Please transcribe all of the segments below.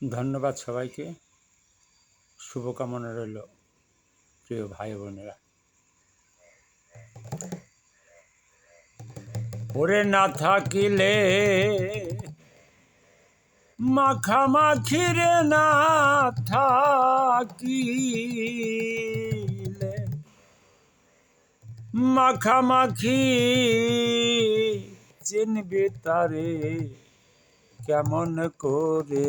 ধন্যবাদ সবাইকে। শুভকামনা রইল প্রিয় ভাই বোনেরা। ওরে না থাকিলে মাখামাখি রে, না থাকিলে মাখামাখি চিনবি তারে কেমন করে।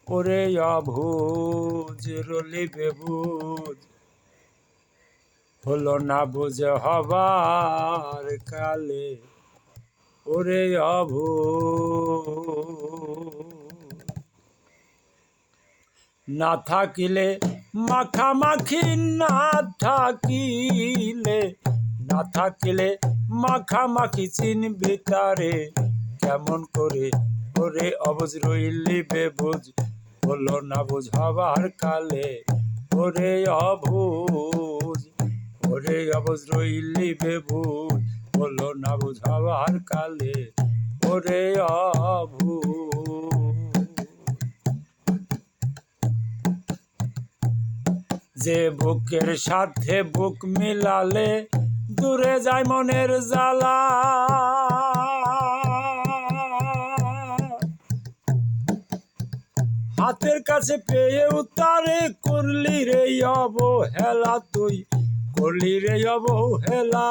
ওরে অবুঝ রলি বেবুঝ, হলো না বুঝে হবার কালে। ওরে অবুঝ না থাকিলে মাখামাখি, না থাকিলে মাখামাখি চিনবি তারে কেমন করে। ওরে অবুঝ রইলি বেবুঝ, হলো না বুঝ হবার কালে। ওরে অবুঝ রইলি বেবুঝ, হলো না বুঝ হবার কালে। ওরে অবুঝ যে বুকের সাথে বুক মিলালে দূরে যায় মনের জ্বালা। হাতের কাছে পেয়েও তারে করলি রে অবহেলা, তুই করলি রে অবহেলা।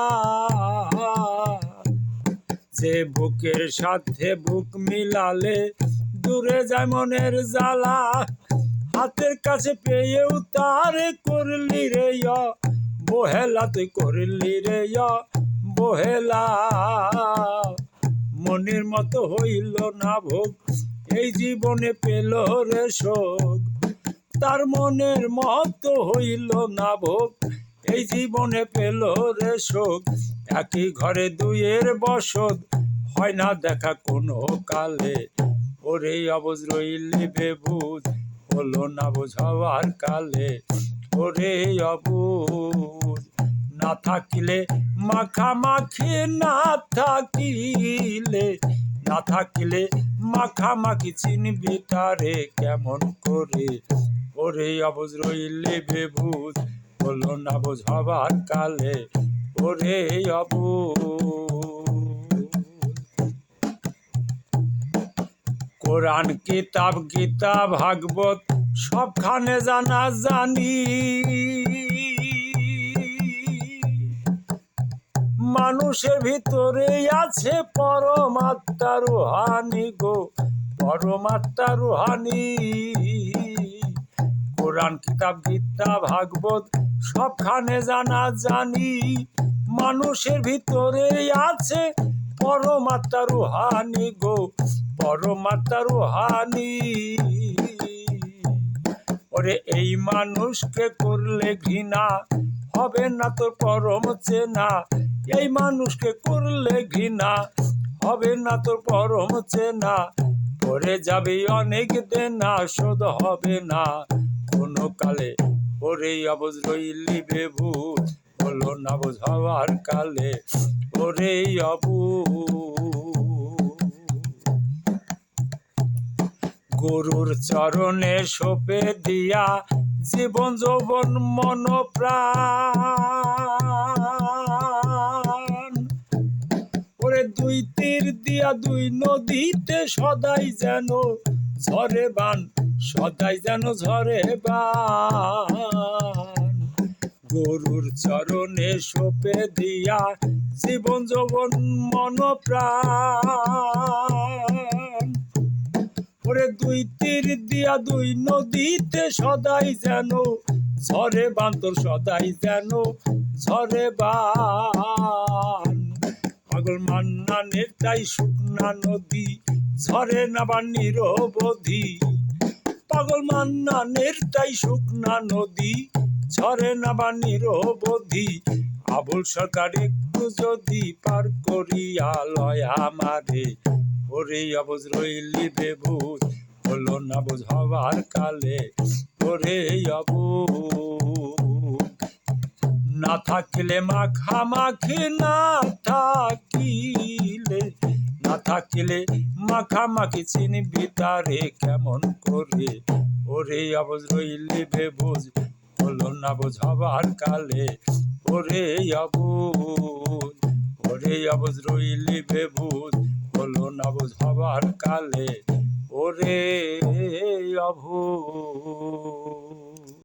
যে বুকের সাথে বুক মিলালে দূরে যায় মনের জ্বালা। হাতের কাছে পেয়েও তারে করলি রে অবহেলা, তুই করলি রে অবহেলা। মনের মতো হইল না ভোগ, এই জীবনে পেল রে শোক। তার মনের মতো হইল না ভোগ, এই জীবনে পেল রে শোক। একই ঘরে দুইয়ের বসত, হয় না দেখা কোনো কালে। ওরে অবুঝ রইলি বেবুঝ, হলো না বুঝ হবার কালে। ওরে অবুঝ না থাকিলে মাখামাখি, না থাকিলে মাখামাখি চিনবি তারে কেমন করে। ওরে অবুঝ রইলি বেবুঝ, হলো না বুঝ হবার কালে। ওরে অবুঝ কোরআন কিতাব গীতা ভাগবত সবখানে জানা জানি। মানুষের ভিতরে আছে পরমাত্মা রুহানি গো, পরমাত্মা রুহানি। কোরআন কিতাব গীতা ভাগবত সবখানে জানা জানি। মানুষের ভিতরে আছে পরমাত্মা রুহানি গো, পরমাত্মা রুহানি। ওরে এই মানুষকে করলে ঘৃণা, হবে না তোর পরম চেনা। এই মানুষকে করলে ঘৃণা, হবে না তোর পরম চেনা। পরে যাবি অনেক দেনা, শোধ হবে না কোনো কালে। ওরে অবুঝ রইলি বেবুঝ, হলো না বুঝ হবার কালে। ওরে অবুঝ গুরুর চরণে সঁপে দিয়া জীবন যৌবন মন প্রাণ। ওরে দুই তীর দিয়া দুই নদীতে সদাই যেন ঝরে বান, সদাই যেন ঝরে বান। গুরুর চরণে সঁপে দিয়া জীবন যৌবন মন প্রাণ। ওরে দুই তীর দিয়া দুই নদীতে সদাই যেন ঝরে বান, তোর সদাই যেন ঝরে বান। পাগল মান্নানের তাই শুকনা নদী ঝরে না বান নিরবধি। পাগল মান্নানের তাই শুকনা নদী ঝরে না বান নিরবধি। আবুল সরকার একটু যদি পার করিয়া লয় আমারে। ওরে অবুঝ রইলি বেবুঝ, হলো না বুঝ হবার কালে। ওরে অবুঝ না থাকিলে মাখামাখি, না না থাকিলে মাখামাখি চিনবি তারে কেমন করে। ওরে অবুঝ রইলি বেবুঝ হলো না বোঝাবার কালে। ওরে অবুঝ, ওরে অবুঝ রইলি বেবুঝ হলো না বোঝাবার কালে। ওরে অবুঝ।